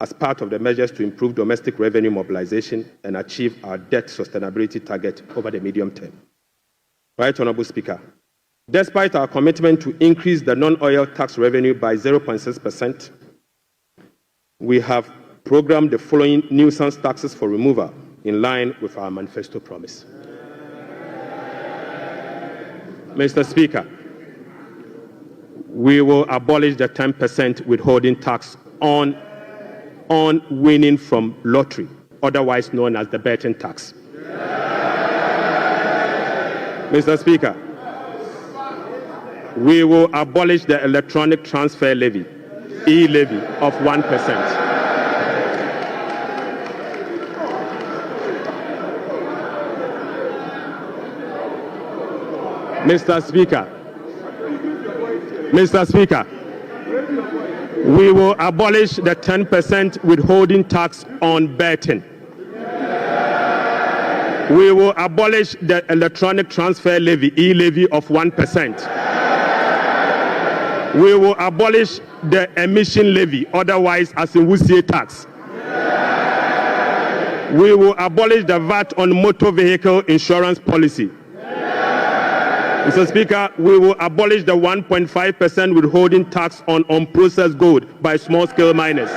as part of the measures to improve domestic revenue mobilization and achieve our debt sustainability target over the medium term. Right Honourable Speaker, despite our commitment to increase the non-oil tax revenue by 0.6%, we have programmed the following nuisance taxes for removal in line with our manifesto promise. Mr. Speaker, we will abolish the 10% withholding tax on winning from lottery, otherwise known as the betting tax. Mr. Speaker, we will abolish the electronic transfer levy, E-levy, of 1%. Mr. Speaker, we will abolish the 10% withholding tax on betting. We will abolish the electronic transfer levy, E-levy, of 1%. We will abolish the emission levy, otherwise as in Wusie tax. We will abolish the VAT on motor vehicle insurance policy. Mr. Speaker, we will abolish the 1.5% withholding tax on unprocessed gold by small-scale miners.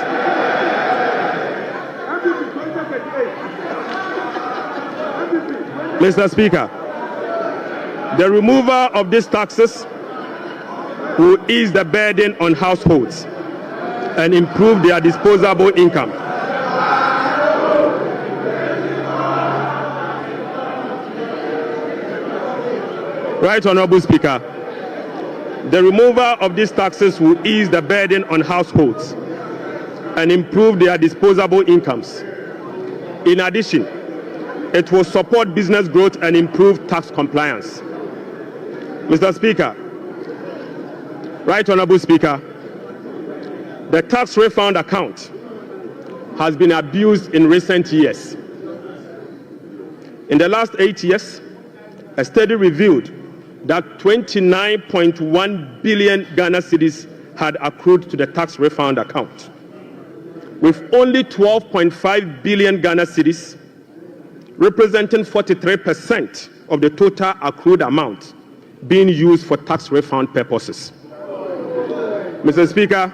Mr. Speaker, the removal of these taxes will ease the burden on households and improve their disposable income. Right Honourable Speaker, the removal of these taxes will ease the burden on households and improve their disposable incomes. In addition, it will support business growth and improve tax compliance. Mr. Speaker, Right Honourable Speaker, the tax refund account has been abused in recent years. In the last 8 years, a study revealed that 29.1 billion Ghana cedis had accrued to the tax refund account, with only 12.5 billion Ghana cedis, representing 43% of the total accrued amount, being used for tax refund purposes. Mr. Speaker,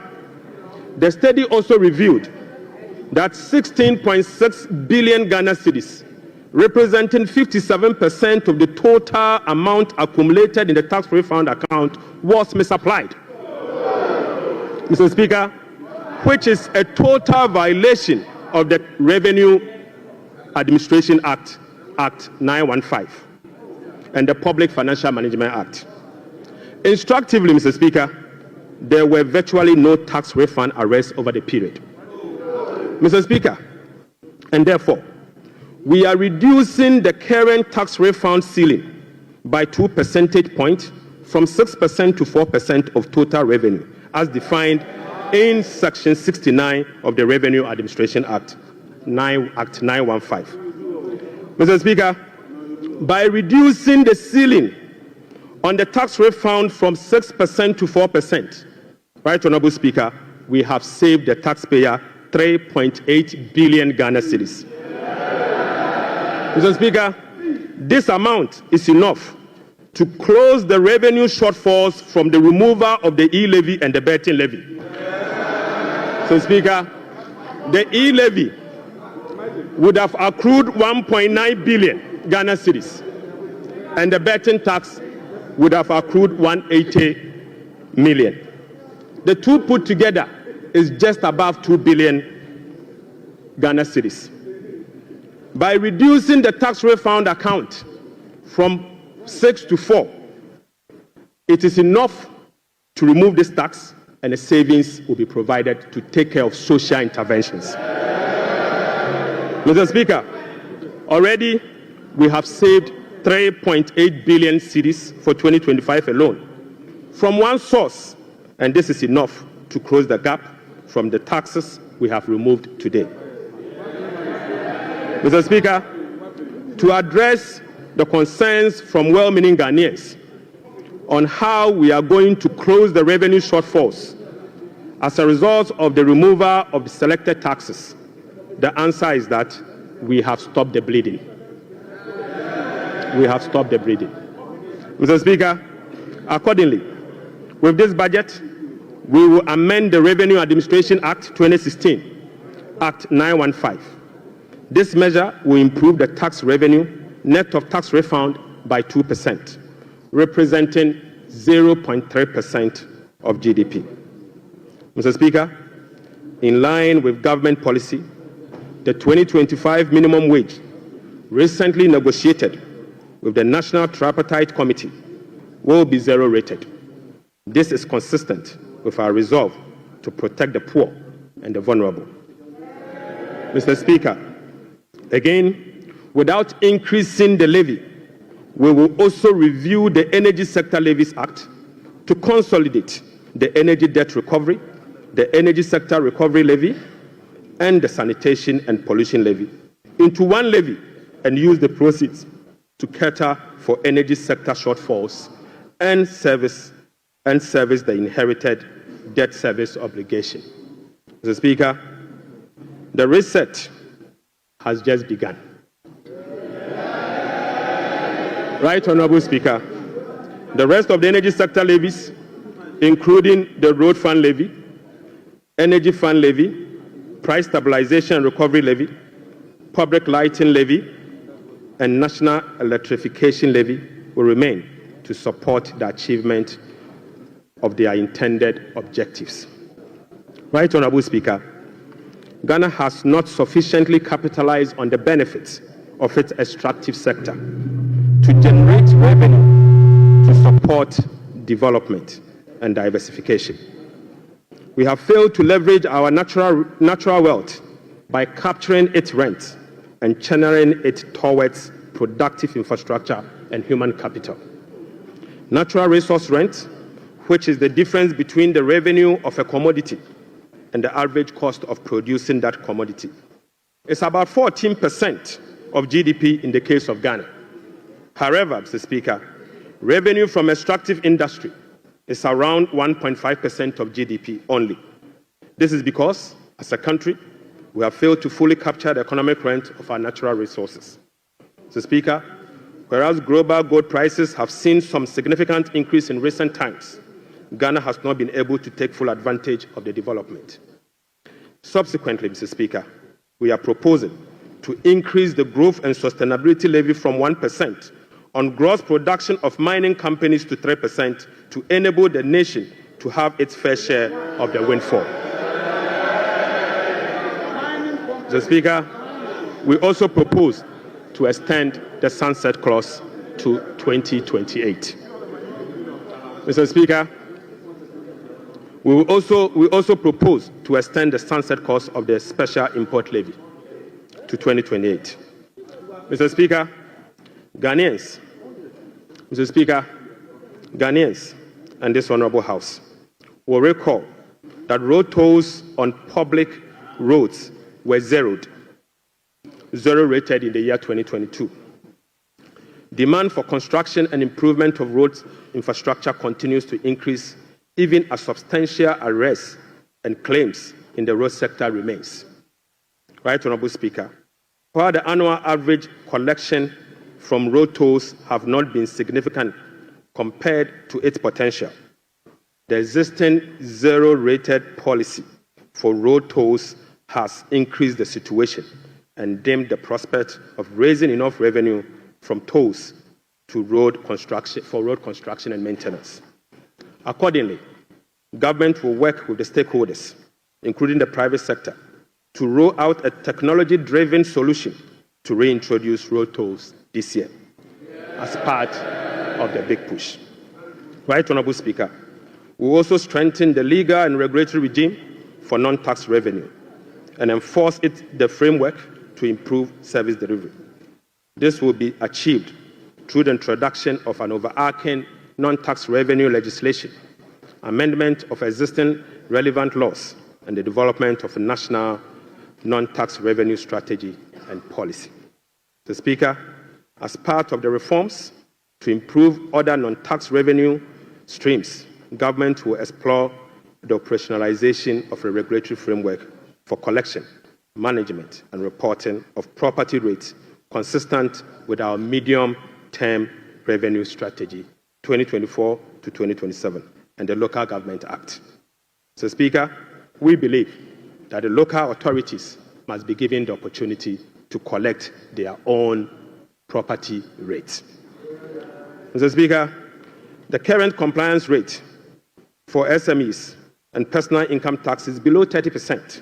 the study also revealed that 16.6 billion Ghana cedis, representing 57% of the total amount accumulated in the tax refund account, was misapplied. Mr. Speaker, which is a total violation of the Revenue Administration Act, Act 915, and the Public Financial Management Act. Instructively, Mr. Speaker, there were virtually no tax refund arrests over the period. Mr. Speaker, and therefore, we are reducing the current tax refund ceiling by 2 percentage points from 6% to 4% of total revenue, as defined in Section 69 of the Revenue Administration Act, Act 915. Mr. Speaker, by reducing the ceiling on the tax refund from 6% to 4%, Right Honourable Speaker, we have saved the taxpayer 3.8 billion Ghana cedis. Mr. Speaker, this amount is enough to close the revenue shortfalls from the removal of the E-levy and the betting levy. So, Speaker, the E-levy would have accrued 1.9 billion Ghana cedis, and the betting tax would have accrued 180 million. The two put together is just above 2 billion Ghana cedis. By reducing the tax refund account from 6 to 4, it is enough to remove this tax, and a savings will be provided to take care of social interventions. Mr. Speaker, already we have saved 3.8 billion cedis for 2025 alone from one source, and this is enough to close the gap from the taxes we have removed today. Mr. Speaker, to address the concerns from well-meaning Ghanaians on how we are going to close the revenue shortfalls, As a result of the removal of the selected taxes, the answer is that we have stopped the bleeding. We have stopped the bleeding. Mr. Speaker, accordingly, with this budget, we will amend the Revenue Administration Act 2016, Act 915. This measure will improve the tax revenue net of tax refund by 2%, representing 0.3% of GDP. Mr. Speaker, in line with government policy, the 2025 minimum wage recently negotiated with the National Tripartite Committee will be zero rated. This is consistent with our resolve to protect the poor and the vulnerable. Mr. Speaker, again, without increasing the levy, we will also review the Energy Sector Levies Act to consolidate the energy debt recovery, the Energy Sector Recovery Levy, and the Sanitation and Pollution Levy into one levy and use the proceeds to cater for energy sector shortfalls and service the inherited debt service obligation. Mr. Speaker, the reset has just begun. Right, Honorable Speaker, the rest of the energy sector levies, including the Road Fund Levy, Energy Fund Levy, Price Stabilization and Recovery Levy, Public Lighting Levy, and National Electrification Levy will remain to support the achievement of their intended objectives. Right, Honorable Speaker, Ghana has not sufficiently capitalized on the benefits of its extractive sector to generate revenue to support development and diversification. We have failed to leverage our natural wealth by capturing its rent and channeling it towards productive infrastructure and human capital. Natural resource rent, which is the difference between the revenue of a commodity and the average cost of producing that commodity, is about 14% of GDP in the case of Ghana. However, Mr. Speaker, revenue from extractive industry is around 1.5% of GDP only. This is because, as a country, we have failed to fully capture the economic rent of our natural resources. Mr. Speaker, whereas global gold prices have seen some significant increase in recent times, Ghana has not been able to take full advantage of the development. Subsequently, Mr. Speaker, we are proposing to increase the Growth and Sustainability Levy from 1% on gross production of mining companies to 3% to enable the nation to have its fair share of the windfall. Mr. Speaker, we also propose to extend the sunset clause to 2028. Mr. Speaker, we also propose to extend the sunset clause of the special import levy to 2028. Mr. Speaker, Ghanaians and this Honorable House will recall that road tolls on public roads were zero rated in the year 2022. Demand for construction and improvement of road infrastructure continues to increase, even as substantial arrests and claims in the road sector remains. Right, Honorable Speaker, while the annual average collection from road tolls have not been significant compared to its potential, the existing zero-rated policy for road tolls has increased the situation and dimmed the prospect of raising enough revenue from tolls to road construction and maintenance. Accordingly, government will work with the stakeholders, including the private sector, to roll out a technology-driven solution to reintroduce road tolls this year as part of the big push. Right, Honorable Speaker, we will also strengthen the legal and regulatory regime for non-tax revenue and enforce the framework to improve service delivery. This will be achieved through the introduction of an overarching non-tax revenue legislation, amendment of existing relevant laws, and the development of a national non-tax revenue strategy and policy. Mr. Speaker, as part of the reforms to improve other non-tax revenue streams, government will explore the operationalization of a regulatory framework for collection, management, and reporting of property rates consistent with our medium-term revenue strategy 2024 to 2027 and the Local Government Act. So, Speaker, we believe that the local authorities must be given the opportunity to collect their own property rates. Mr. Speaker, the current compliance rate for SMEs and personal income tax is below 30%,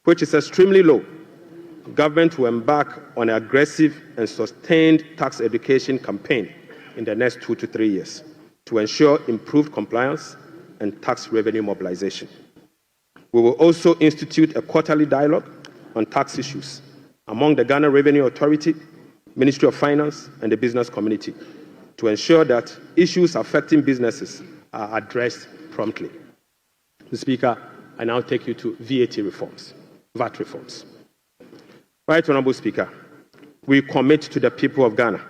which is extremely low. Government will embark on an aggressive and sustained tax education campaign in the next 2 to 3 years to ensure improved compliance and tax revenue mobilization. We will also institute a quarterly dialogue on tax issues among the Ghana Revenue Authority, Ministry of Finance, and the business community to ensure that issues affecting businesses are addressed promptly. Mr. Speaker, I now take you to VAT reforms, VAT reforms. Right, Honourable Speaker, we commit to the people of Ghana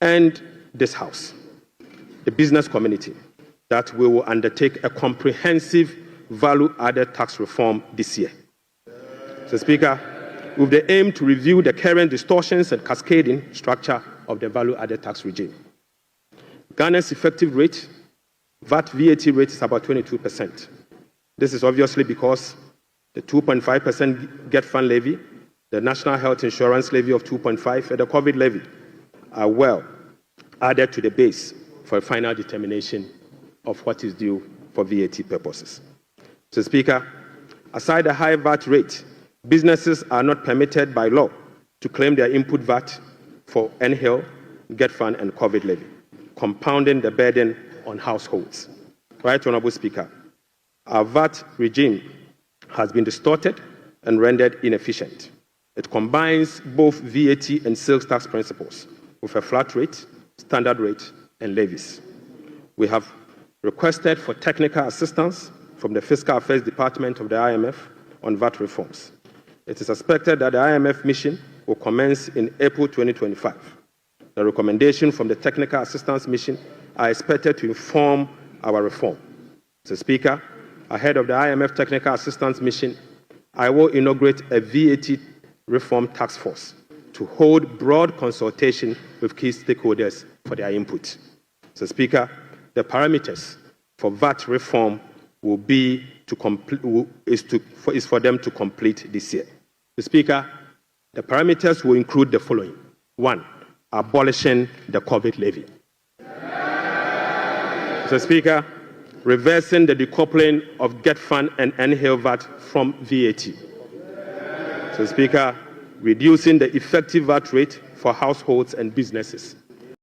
and this House, the business community, that we will undertake a comprehensive value-added tax reform this year. Mr. Speaker, with the aim to review the current distortions and cascading structure of the value-added tax regime. Ghana's effective rate, VAT rate, is about 22%. This is obviously because the 2.5% Get Fund levy, the National Health Insurance levy of 2.5%, and the COVID levy are well added to the base for a final determination of what is due for VAT purposes. Mr. Speaker, aside the high VAT rate, businesses are not permitted by law to claim their input VAT for NHIL, Get Fund, and COVID levy, compounding the burden on households. Right, Honourable Speaker, our VAT regime has been distorted and rendered inefficient. It combines both VAT and sales tax principles with a flat rate, standard rate, and levies. We have requested for technical assistance from the Fiscal Affairs Department of the IMF on VAT reforms. It is expected that the IMF mission will commence in April 2025. The recommendations from the Technical Assistance Mission are expected to inform our reform. Mr. Speaker, ahead of the IMF Technical Assistance Mission, I will inaugurate a VAT reform task force to hold broad consultation with key stakeholders for their input. Mr. Speaker, the parameters for VAT reform will be is for them to complete this year. Mr. Speaker, the parameters will include the following. 1, abolishing the COVID levy. Mr. Speaker, reversing the decoupling of Get Fund and NHIL VAT from VAT. Mr. Speaker, reducing the effective VAT rate for households and businesses.